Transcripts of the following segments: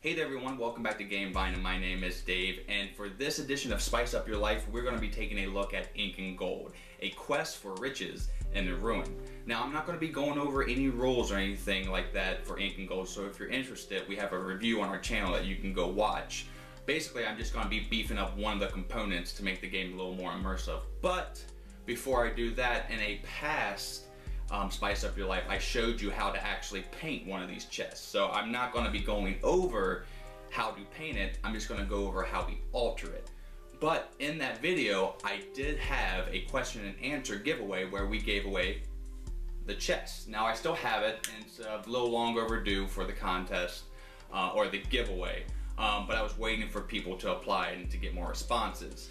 Hey there everyone, welcome back to Game Vine, and my name is Dave, and for this edition of Spice Up Your Life, we're going to be taking a look at Incan Gold, a quest for riches and the ruin. Now, I'm not going to be going over any rules or anything like that for Incan Gold, so if you're interested, we have a review on our channel that you can go watch. Basically, I'm just going to be beefing up one of the components to make the game a little more immersive. But before I do that, in a past Spice Up Your Life, I showed you how to actually paint one of these chests. So I'm not going to be going over how to paint it, I'm just going to go over how we alter it. But in that video, I did have a question and answer giveaway where we gave away the chest. Now I still have it, and it's a little long overdue for the contest or the giveaway, but I was waiting for people to apply and to get more responses.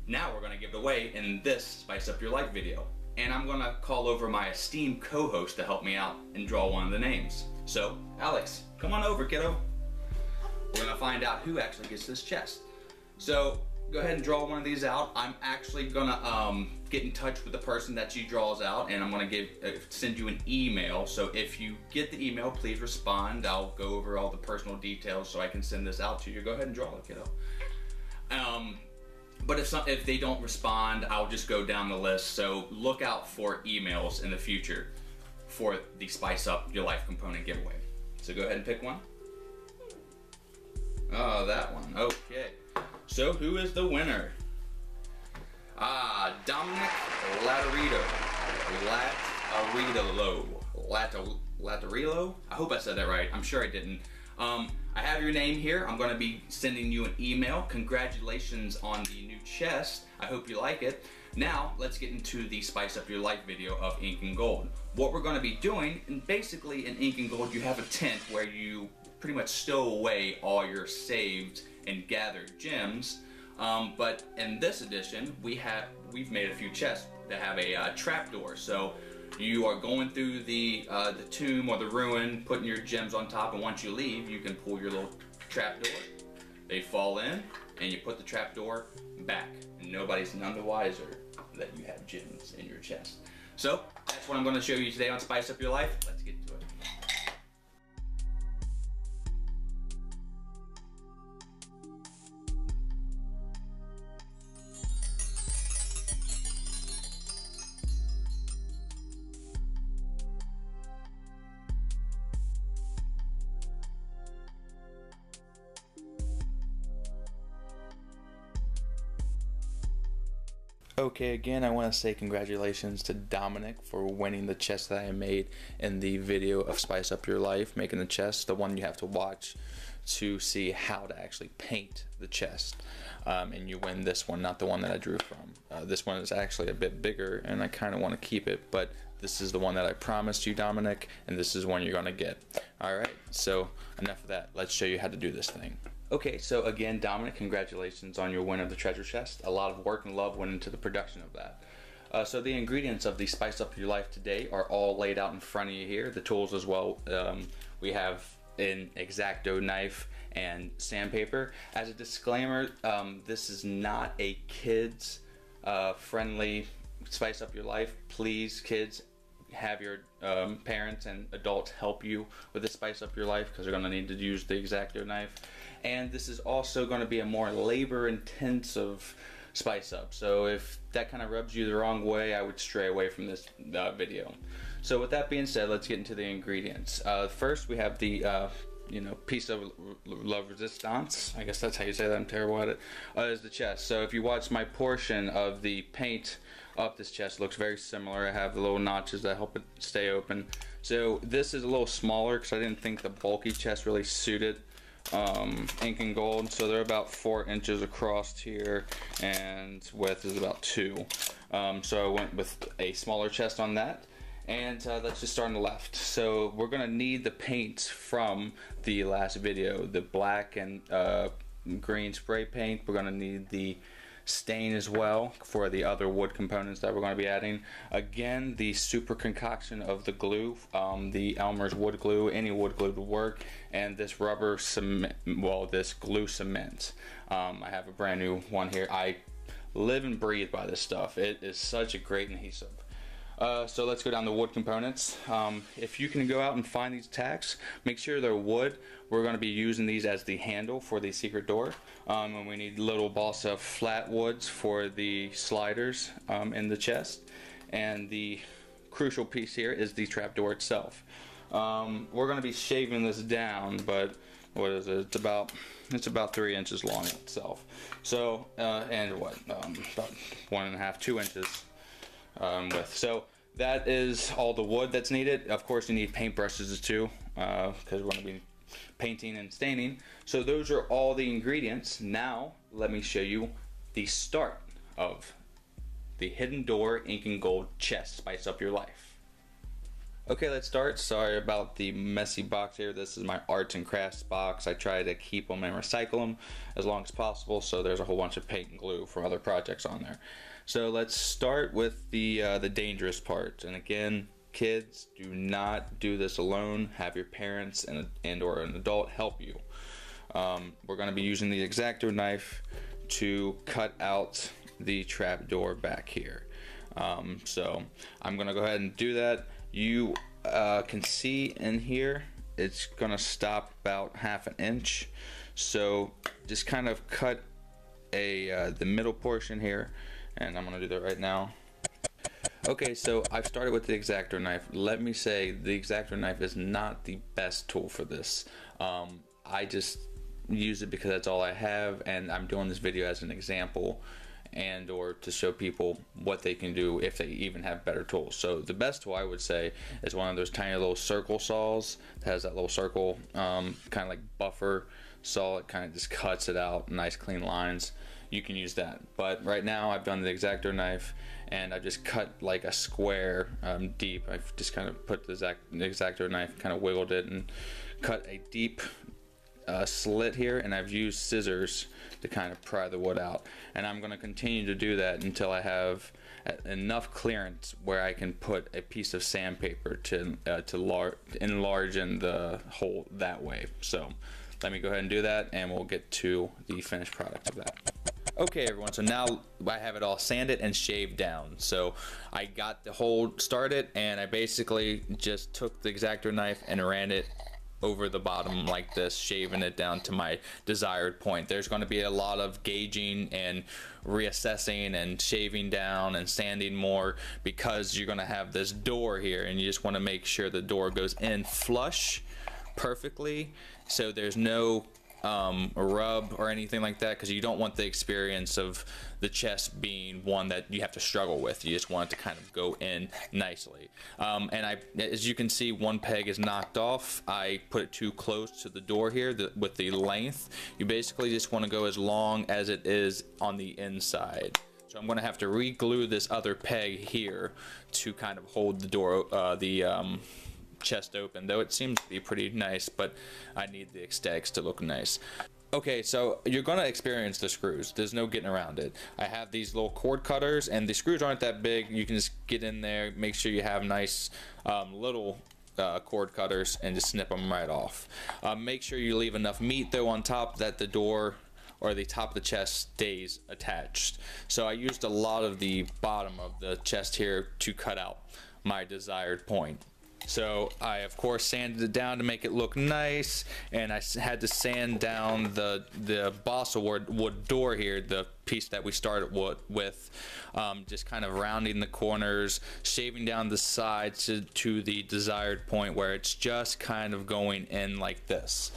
Now we're going to give it away in this Spice Up Your Life video. And I'm gonna call over my esteemed co-host to help me out and draw one of the names. So, Alex, come on over, kiddo. We're gonna find out who actually gets this chest. So, go ahead and draw one of these out. I'm actually gonna get in touch with the person that she draws out, and I'm gonna send you an email. So if you get the email, please respond. I'll go over all the personal details so I can send this out to you. Go ahead and draw it, kiddo. But if they don't respond, I'll just go down the list. So look out for emails in the future for the Spice Up Your Life component giveaway. So go ahead and pick one. Oh, that one. Okay. So who is the winner? Dominic Latarito. Latarilo? I hope I said that right. I'm sure I didn't. I have your name here. I'm going to be sending you an email. Congratulations on the new chest. I hope you like it. Now, let's get into the Spice Up Your Life video of Incan Gold. What we're going to be doing, and basically in Incan Gold, you have a tent where you pretty much stow away all your saved and gathered gems. But in this edition, we've made a few chests that have a trapdoor. So you are going through the tomb or the ruin, putting your gems on top, and once you leave, you can pull your little trapdoor. They fall in, and you put the trapdoor back, and nobody's none the wiser that you have gems in your chest. So that's what I'm going to show you today on Spice Up Your Life. Let's get to it. Okay, again, I want to say congratulations to Dominic for winning the chest that I made in the video of Spice Up Your Life, making the chest, the one you have to watch to see how to actually paint the chest. And you win this one, not the one that I drew from. This one is actually a bit bigger, and I kind of want to keep it, but this is the one that I promised you, Dominic, and this is one you're going to get. Alright, so enough of that. Let's show you how to do this thing. Okay, so again, Dominic, congratulations on your win of the treasure chest. A lot of work and love went into the production of that. So the ingredients of the Spice Up Your Life today are all laid out in front of you here. The tools as well. We have an X-Acto knife and sandpaper. As a disclaimer, this is not a kids friendly Spice Up Your Life. Please, kids, have your parents and adults help you with the Spice Up Your Life, because they're going to need to use the X-Acto knife. And this is also going to be a more labor intensive spice up, so if that kind of rubs you the wrong way, I would stray away from this video. So with that being said, let's get into the ingredients. First, we have the piece of la resistance, I guess that's how you say that, I'm terrible at it, is the chest. So if you watch my portion of the paint up this chest, it looks very similar. I have the little notches that help it stay open. So this is a little smaller because I didn't think the bulky chest really suited Incan Gold, so they're about 4 inches across here, and width is about 2. So I went with a smaller chest on that. And let's just start on the left. So we're gonna need the paints from the last video, the black and green spray paint. We're gonna need the stain as well for the other wood components that we're going to be adding. Again, the super concoction of the glue, the Elmer's wood glue, any wood glue would work, and this rubber cement, well, this glue cement. I have a brand new one here. I live and breathe by this stuff. It is such a great adhesive. So let's go down the wood components. If you can go out and find these tacks, make sure they're wood. We're going to be using these as the handle for the secret door. And we need little balsa flat woods for the sliders in the chest. And the crucial piece here is the trapdoor itself. We're going to be shaving this down, but what is it? It's about 3 inches long itself. So and what about 1.5, 2 inches width. So that is all the wood that's needed. Of course, you need paintbrushes too, because we're going to be painting and staining. So those are all the ingredients. Now let me show you the start of the Hidden Door Incan Gold chest. Spice up your life. Okay, let's start. Sorry about the messy box here. This is my arts and crafts box. I try to keep them and recycle them as long as possible, so there's a whole bunch of paint and glue for other projects on there. So let's start with the dangerous part. And again, kids, do not do this alone. Have your parents and or an adult help you. We're going to be using the X-Acto knife to cut out the trap door back here. So I'm going to go ahead and do that. You can see in here it's going to stop about 1/2 inch. So just kind of cut the middle portion here, and I'm going to do that right now. Okay, so I've started with the X-Acto knife. Let me say the X-Acto knife is not the best tool for this. I just use it because that's all I have, and I'm doing this video as an example and or to show people what they can do if they even have better tools. So the best tool I would say is one of those tiny little circle saws that has that little circle kind of like buffer saw. It kind of just cuts it out, nice clean lines. You can use that, but right now I've done the X-Acto knife and I just cut like a square deep. I've just kind of put the X-Acto knife, kind of wiggled it and cut a deep slit here, and I've used scissors to kind of pry the wood out, and I'm going to continue to do that until I have enough clearance where I can put a piece of sandpaper to enlarge in the hole that way. So let me go ahead and do that, and we'll get to the finished product of that. Okay everyone, so now I have it all sanded and shaved down. So I got the hole started, and I basically just took the X-Acto knife and ran it over the bottom like this, shaving it down to my desired point. There's going to be a lot of gauging and reassessing and shaving down and sanding more, because you're going to have this door here, and you just want to make sure the door goes in flush perfectly, so there's no rub or anything like that, because you don't want the experience of the chest being one that you have to struggle with. You just want it to kind of go in nicely. And as you can see, one peg is knocked off. I put it too close to the door here with the length. You basically just want to go as long as it is on the inside. So I'm going to have to re-glue this other peg here to kind of hold the door, chest open, though it seems to be pretty nice, but I need the aesthetics to look nice. Okay, so you're going to experience the screws. There's no getting around it. I have these little cord cutters, and the screws aren't that big. You can just get in there, make sure you have nice little cord cutters, and just snip them right off. Make sure you leave enough meat though on top that the door or the top of the chest stays attached. So I used a lot of the bottom of the chest here to cut out my desired point. So I of course sanded it down to make it look nice, and I had to sand down the balsa wood door here, the piece that we started with, just kind of rounding the corners, shaving down the sides to the desired point where it's just kind of going in like this.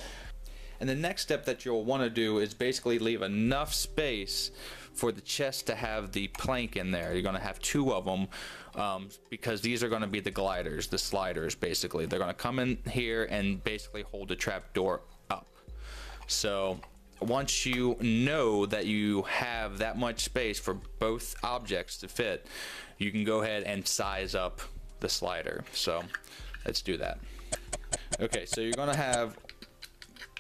And the next step that you'll want to do is basically leave enough space for the chest to have the plank in there. You're going to have 2 of them, because these are going to be the gliders, the sliders basically. They're going to come in here and basically hold the trap door up. So once you know that you have that much space for both objects to fit, you can go ahead and size up the slider. So let's do that. Okay, so you're going to have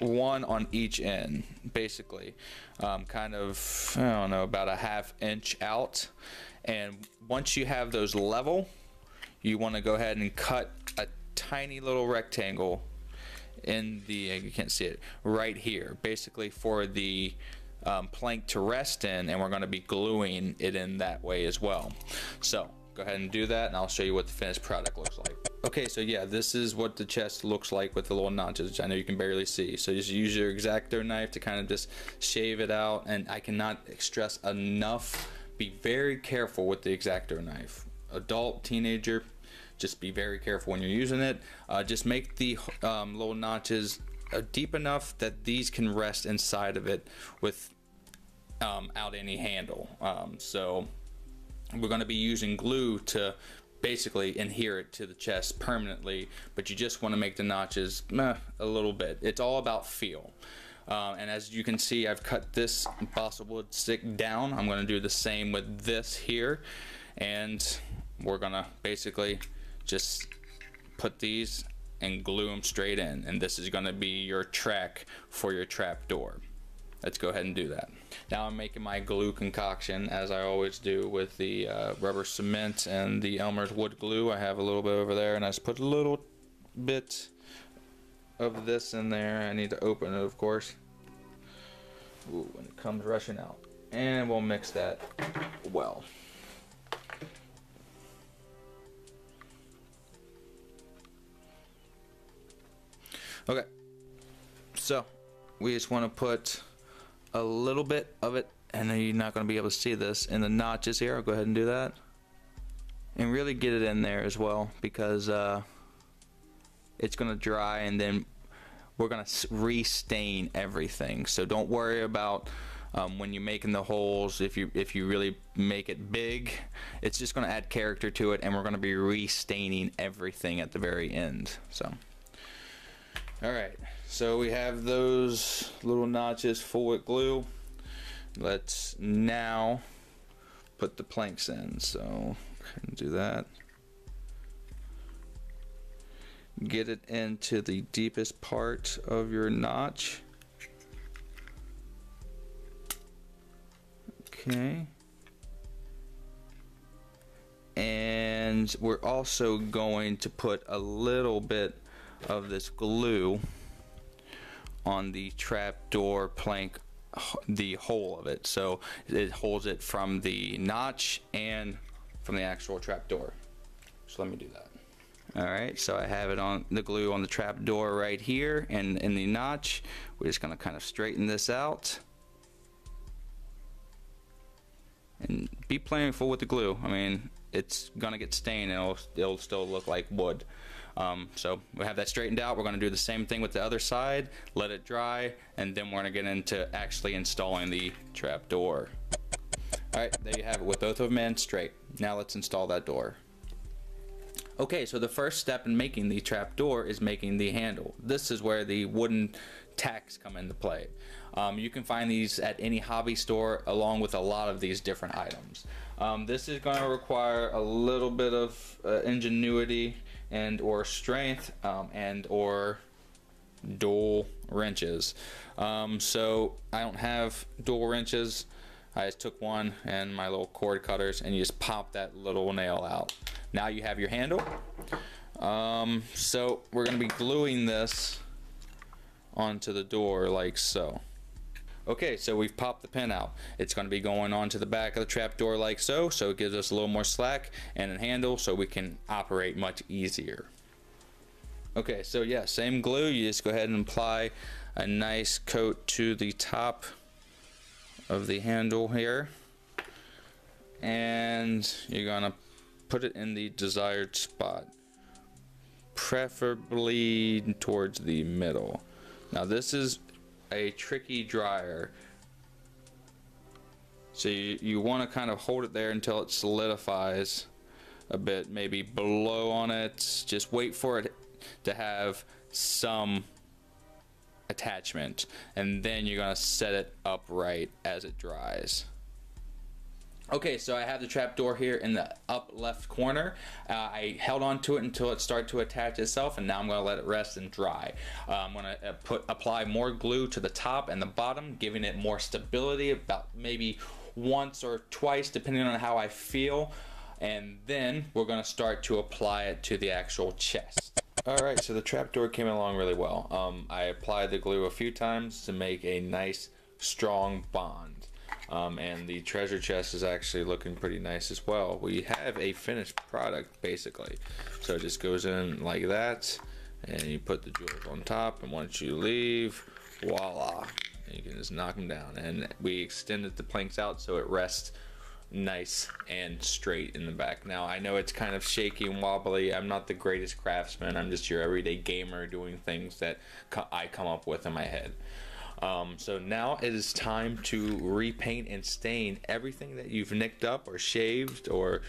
one on each end, basically, kind of, I don't know, about a ½ inch out. And once you have those level, you want to go ahead and cut a tiny little rectangle in the, you can't see it, right here, basically for the plank to rest in, and we're going to be gluing it in that way as well. So go ahead and do that, and I'll show you what the finished product looks like. Okay, so yeah, this is what the chest looks like with the little notches, which I know you can barely see. So just use your X-Acto knife to kind of just shave it out, and I cannot stress enough, be very careful with the X-Acto knife. Adult, teenager, just be very careful when you're using it. Just make the little notches deep enough that these can rest inside of it without any handle. So we're going to be using glue to basically adhere it to the chest permanently, but you just want to make the notches a little bit. It's all about feel. And as you can see, I've cut this balsa wood stick down. I'm going to do the same with this here, and we're going to basically just put these and glue them straight in, and this is going to be your track for your trap door. Let's go ahead and do that. Now I'm making my glue concoction, as I always do, with the rubber cement and the Elmer's wood glue. I have a little bit over there, and I just put a little bit of this in there. I need to open it, of course. Ooh, and it comes rushing out. And we'll mix that well. Okay, so we just want to put a little bit of it, and you're not going to be able to see this, in the notches here. I'll go ahead and do that, and really get it in there as well, because it's going to dry, and then we're going to re-stain everything. So don't worry about when you're making the holes. If you really make it big, it's just going to add character to it, and we're going to be re-staining everything at the very end. So alright, so we have those little notches full with glue. Let's now put the planks in. So do that. Get it into the deepest part of your notch. Okay. And we're also going to put a little bit of this glue on the trap door plank, the hole of it, so it holds it from the notch and from the actual trap door. So let me do that. Alright, so I have it on the glue on the trap door right here, and in the notch. We're just going to kind of straighten this out and be playful with the glue. I mean, it's gonna get stained, and it'll still look like wood. So we have that straightened out. We're going to do the same thing with the other side, let it dry, and then we're going to get into actually installing the trap door. Alright, there you have it, with both of them in straight. Now let's install that door. Okay, so the first step in making the trap door is making the handle. This is where the wooden tacks come into play. You can find these at any hobby store, along with a lot of these different items. This is going to require a little bit of ingenuity and or strength, and or dual wrenches. So I don't have dual wrenches. I just took one and my little cord cutters, and you just pop that little nail out. Now you have your handle. So we're going to be gluing this onto the door like so. Okay, so we've popped the pin out. It's going to be going onto the back of the trap door like so, so it gives us a little more slack and a handle so we can operate much easier. Okay, so yeah, same glue. You just go ahead and apply a nice coat to the top of the handle here, and you're gonna put it in the desired spot, preferably towards the middle. Now this is a tricky dryer, so you want to kind of hold it there until it solidifies a bit, maybe blow on it. Just wait for it to have some attachment, and then you're gonna set it upright as it dries. Okay, so I have the trap door here in the up left corner. I held on to it until it started to attach itself, and now I'm going to let it rest and dry. I'm going to apply more glue to the top and the bottom, giving it more stability, about maybe once or twice depending on how I feel, and then we're going to start to apply it to the actual chest. Alright, so the trap door came along really well. I applied the glue a few times to make a nice strong bond. And the treasure chest is actually looking pretty nice as well. We have a finished product basically, so it just goes in like that, and you put the jewels on top, and once you leave, voila, you can just knock them down. And we extended the planks out so it rests nice and straight in the back. Now I know it's kind of shaky and wobbly. I'm not the greatest craftsman. I'm just your everyday gamer doing things that I come up with in my head. So now it is time to repaint and stain everything that you've nicked up or shaved or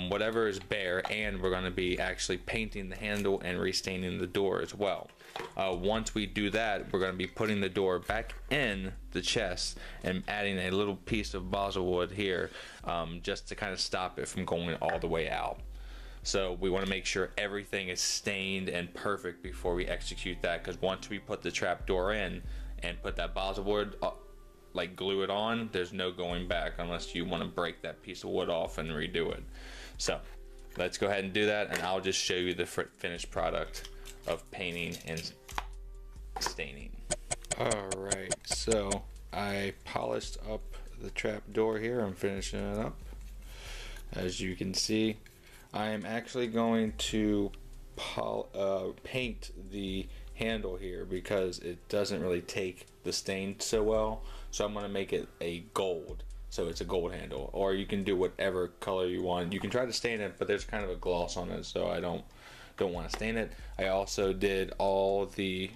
whatever is bare, and we're going to be actually painting the handle and restaining the door as well. Once we do that, we're going to be putting the door back in the chest and adding a little piece of balsa wood here, just to kind of stop it from going all the way out. So we want to make sure everything is stained and perfect before we execute that, because once we put the trap door in and put that balsa wood, like glue it on, there's no going back unless you want to break that piece of wood off and redo it. So let's go ahead and do that, and I'll just show you the finished product of painting and staining. Alright, so I polished up the trap door here. I'm finishing it up. As you can see, I am actually going to paint the handle here because it doesn't really take the stain so well, so I'm going to make it a gold, so it's a gold handle. Or you can do whatever color you want. You can try to stain it, but there's kind of a gloss on it, so I don't want to stain it. I also did all the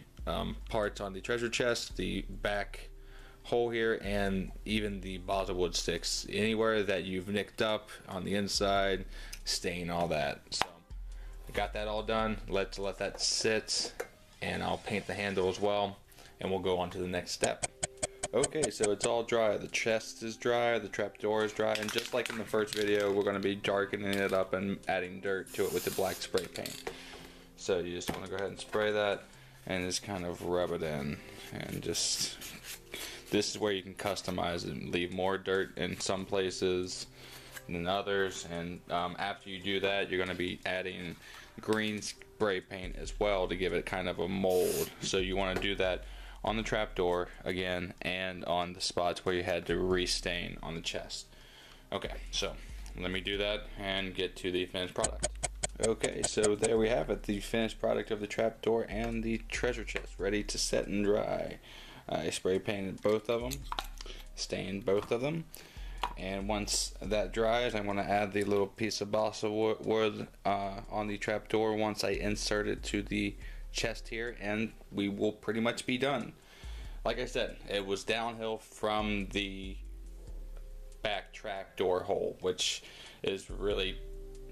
parts on the treasure chest, the back hole here, and even the balsa wood sticks. Anywhere that you've nicked up on the inside, stain all that. So I got that all done. Let's let that sit, and I'll paint the handle as well, and we'll go on to the next step. Okay, so it's all dry. The chest is dry, the trap door is dry, and just like in the first video, we're going to be darkening it up and adding dirt to it with the black spray paint. So you just want to go ahead and spray that and just kind of rub it in, and just, this is where you can customize it and leave more dirt in some places than others. And after you do that, you're going to be adding green spray paint as well to give it kind of a mold. So you want to do that on the trapdoor again, and on the spots where you had to restain on the chest. Okay, so let me do that and get to the finished product. Okay, so there we have it, the finished product of the trapdoor and the treasure chest, ready to set and dry. I spray painted both of them, stained both of them, and once that dries, I'm going to add the little piece of balsa wood on the trapdoor once I insert it to the chest here, and we will pretty much be done. Like I said, it was downhill from the back trap door hole, which is really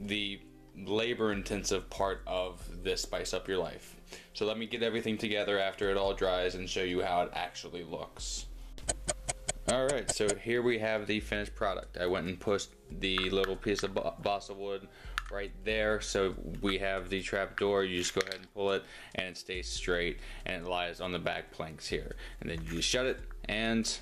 the labor intensive part of this Spice Up Your Life. So let me get everything together after it all dries and show you how it actually looks. Alright, so here we have the finished product. I went and pushed the little piece of balsa wood right there, so we have the trap door. You just go ahead and pull it, and it stays straight, and it lies on the back planks here, and then you just shut it, and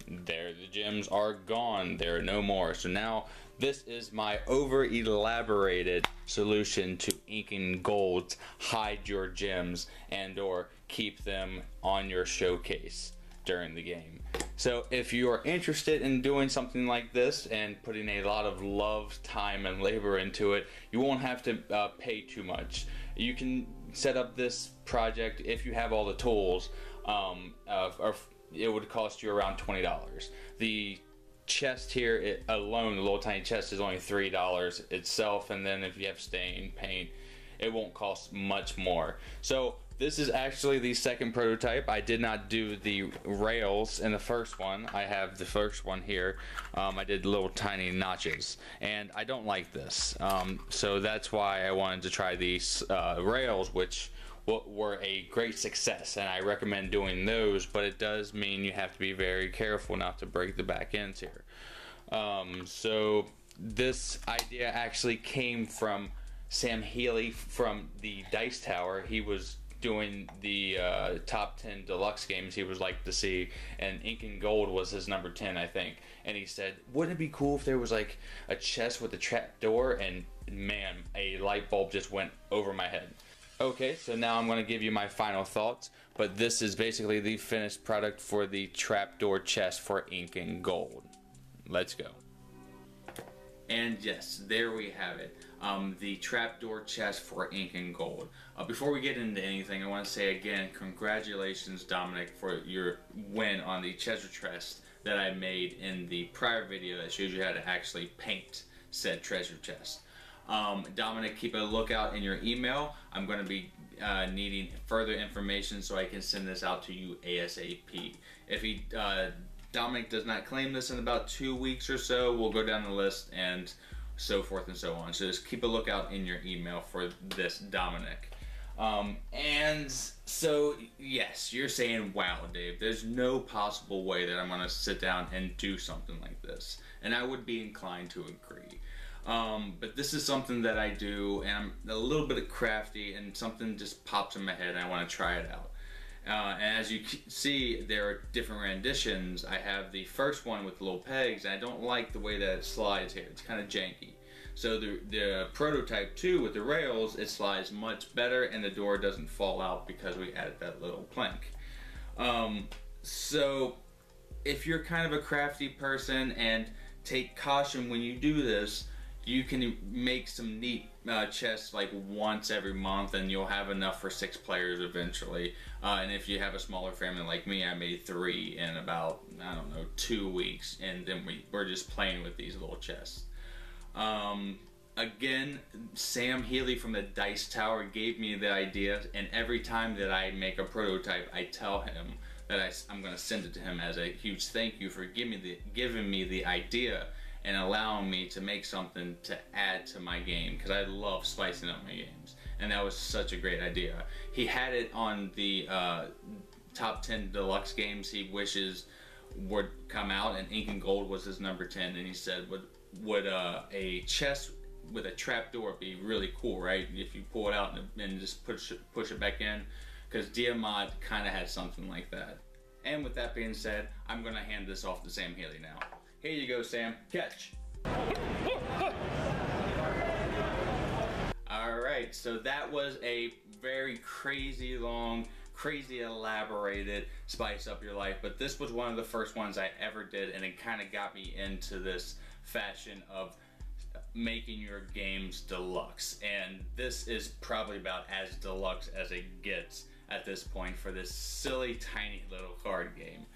there, the gems are gone. There are no more. So now this is my over elaborated solution to Incan Gold's hide your gems and or keep them on your showcase during the game. So if you are interested in doing something like this and putting a lot of love, time, and labor into it, you won't have to pay too much. You can set up this project if you have all the tools, it would cost you around $20. The chest here alone, the little tiny chest, is only $3 itself, and then if you have stain, paint, it won't cost much more. So this is actually the second prototype. I did not do the rails in the first one. I have the first one here. I did little tiny notches, and I don't like this. So that's why I wanted to try these rails, which were a great success, and I recommend doing those, but it does mean you have to be very careful not to break the back ends here. So this idea actually came from Sam Healy from the Dice Tower. He was doing the top 10 deluxe games he would like to see, and Incan Gold was his number 10, I think, and he said, wouldn't it be cool if there was like a chest with a trap door? And man, a light bulb just went over my head. Okay, so now I'm going to give you my final thoughts, but this is basically the finished product for the trapdoor chest for Incan Gold. Let's go. And yes, there we have it. The trapdoor chest for Incan Gold. Before we get into anything, I want to say again, congratulations, Dominic, for your win on the treasure chest that I made in the prior video that shows you how to actually paint said treasure chest. Dominic, keep a lookout in your email. I'm going to be needing further information so I can send this out to you ASAP. If Dominic does not claim this in about 2 weeks or so, we'll go down the list and so forth and so on. So just keep a lookout in your email for this, Dominic. And so, yes, you're saying, wow, Dave, there's no possible way that I'm going to sit down and do something like this. And I would be inclined to agree. But this is something that I do, and I'm a little bit crafty, and something just pops in my head, and I want to try it out. And as you see, there are different renditions. I have the first one with little pegs, and I don't like the way that it slides here. It's kind of janky. So the prototype 2 with the rails, it slides much better, and the door doesn't fall out because we added that little plank. So if you're kind of a crafty person, and take caution when you do this, you can make some neat chests like once every month, and you'll have enough for 6 players eventually. And if you have a smaller family like me, I made 3 in about, I don't know, 2 weeks, and then we're just playing with these little chests. Again, Sam Healy from the Dice Tower gave me the idea, and every time that I make a prototype, I tell him that I'm going to send it to him as a huge thank you for giving me the idea and allowing me to make something to add to my game, because I love spicing up my games, and that was such a great idea. He had it on the top 10 deluxe games he wishes would come out, and Incan Gold was his number 10, and he said, would a chest with a trapdoor be really cool, right? If you pull it out and just push it back in, because Diamond kind of had something like that. And with that being said, I'm going to hand this off to Sam Healy now. Here you go, Sam. Catch. Alright, so that was a very crazy long, crazy elaborated Spice Up Your Life, but this was one of the first ones I ever did, and it kind of got me into this fashion of making your games deluxe. And this is probably about as deluxe as it gets at this point for this silly, tiny little card game.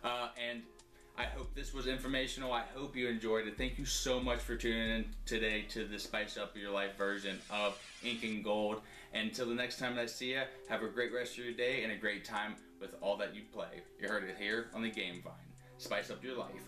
And I hope this was informational. I hope you enjoyed it. Thank you so much for tuning in today to the Spice Up Your Life version of Incan Gold. And until the next time I see you, have a great rest of your day and a great time with all that you play. You heard it here on the Game Vine. Spice Up Your Life.